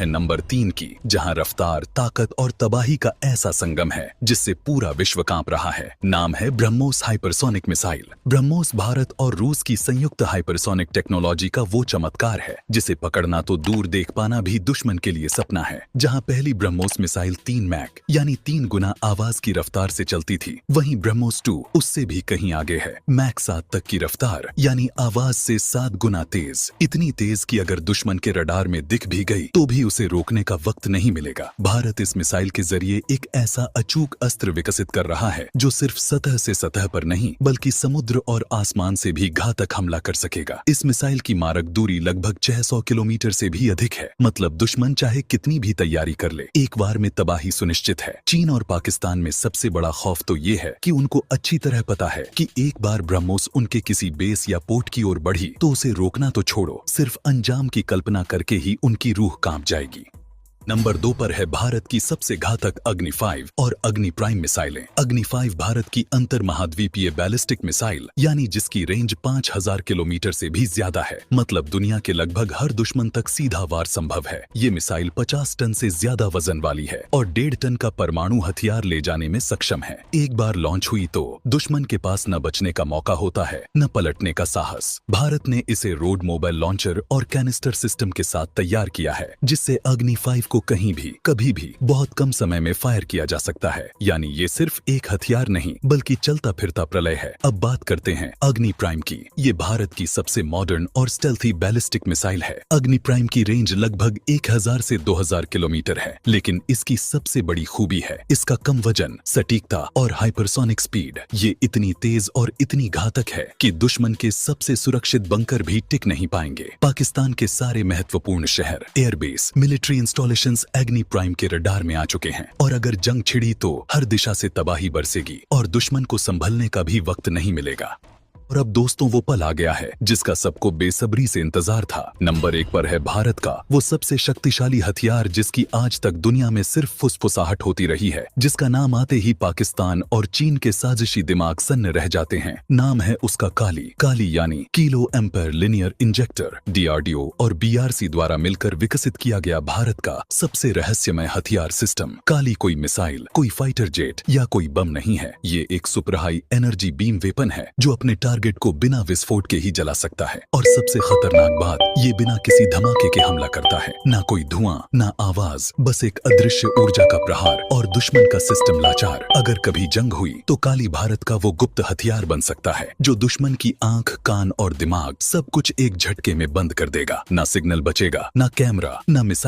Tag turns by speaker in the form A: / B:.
A: है नंबर 3 की, जहां रफ्तार, ताकत और तबाही का ऐसा संगम है जिससे पूरा विश्व कांप रहा है। नाम है ब्रह्मोस हाइपरसोनिक मिसाइल। ब्रह्मोस भारत और रूस की संयुक्त हाइपरसोनिक टेक्नोलॉजी का वो चमत्कार है जिसे पकड़ना तो दूर, देख पाना भी दुश्मन के लिए सपना है। जहां पहली ब्रह्मोस मिसाइल 3 मैक यानी 3 गुना आवाज की रफ्तार से चलती थी, वहीं ब्रह्मोस 2 उससे भी कहीं आगे है। मैक 7 तक की रफ्तार यानी आवाज से 7 गुना तेज, इतनी तेज कि अगर दुश्मन के रडार में दिख भी गई तो भी उसे रोकने का वक्त नहीं मिलेगा। भारत इस मिसाइल के जरिए एक ऐसा अचूक अस्त्र विकसित कर रहा है जो सिर्फ सतह से सतह पर नहीं बल्कि समुद्र और आसमान से भी घातक हमला कर सकेगा। इस मिसाइल की मारक दूरी लगभग 600 किलोमीटर से भी अधिक है, मतलब दुश्मन चाहे कितनी भी तैयारी कर ले, एक बार में तबाही सुनिश्चित है। चीन और पाकिस्तान में सबसे बड़ा खौफ तो ये है कि उनको अच्छी तरह पता है कि एक बार ब्रह्मोस उनके किसी बेस या पोर्ट की ओर बढ़ी तो उसे रोकना तो छोड़ो, सिर्फ अंजाम की कल्पना करके ही उनकी रूह कांप जाएगी। नंबर 2 पर है भारत की सबसे घातक अग्नि 5 और अग्नि प्राइम मिसाइलें। अग्नि 5 भारत की अंतर महाद्वीपीय बैलिस्टिक मिसाइल यानी जिसकी रेंज 5000 किलोमीटर से भी ज्यादा है, मतलब दुनिया के लगभग हर दुश्मन तक सीधा वार संभव है। ये मिसाइल 50 टन से ज्यादा वजन वाली है और 1.5 टन का परमाणु हथियार ले जाने में सक्षम है। एक बार लॉन्च हुई तो दुश्मन के पास न बचने का मौका होता है न पलटने का साहस। भारत ने इसे रोड मोबाइल लॉन्चर और कैनिस्टर सिस्टम के साथ तैयार किया है, जिससे अग्नि 5 को कहीं भी कभी भी बहुत कम समय में फायर किया जा सकता है। यानी ये सिर्फ एक हथियार नहीं बल्कि चलता फिरता प्रलय है। अब बात करते हैं अग्नि प्राइम की। ये भारत की सबसे मॉडर्न और स्टेल्थी बैलिस्टिक मिसाइल है। अग्नि प्राइम की रेंज लगभग 1000 से 2000 किलोमीटर है, लेकिन इसकी सबसे बड़ी खूबी है इसका कम वजन, सटीकता और हाइपरसोनिक स्पीड। ये इतनी तेज और इतनी घातक है कि दुश्मन के सबसे सुरक्षित बंकर भी टिक नहीं पाएंगे। पाकिस्तान के सारे महत्वपूर्ण शहर, एयरबेस, मिलिट्री इंस्टॉलेशन अग्नि प्राइम के रडार में आ चुके हैं और अगर जंग छिड़ी तो हर दिशा से तबाही बरसेगी और दुश्मन को संभलने का भी वक्त नहीं मिलेगा। और अब दोस्तों वो पल आ गया है जिसका सबको बेसब्री से इंतजार था। नंबर 1 पर है भारत का वो सबसे शक्तिशाली हथियार जिसकी आज तक दुनिया में सिर्फ फुसफुसाहट होती रही है, जिसका नाम आते ही पाकिस्तान और चीन के साजिशी दिमाग सन्न रह जाते हैं। नाम है उसका काली यानी kilo ampere linear injector. DRDO और BRC द्वारा मिलकर विकसित किया गया भारत का सबसे रहस्यमय हथियार सिस्टम। काली कोई मिसाइल, कोई फाइटर जेट या कोई बम नहीं है, ये एक super high energy beam weapon है जो अपने टारगेट को बिना विस्फोट के ही जला सकता है। और सबसे खतरनाक बात, ये बिना किसी धमाके के हमला करता है। ना कोई धुआं, ना आवाज, बस एक अदृश्य ऊर्जा का प्रहार और दुश्मन का सिस्टम लाचार। अगर कभी जंग हुई तो काली भारत का वो गुप्त हथियार बन सकता है जो दुश्मन की आंख, कान और दिमाग सब कुछ एक झटके में बंद कर देगा। ना सिग्नल बचेगा, ना कैमरा, ना मिसाइल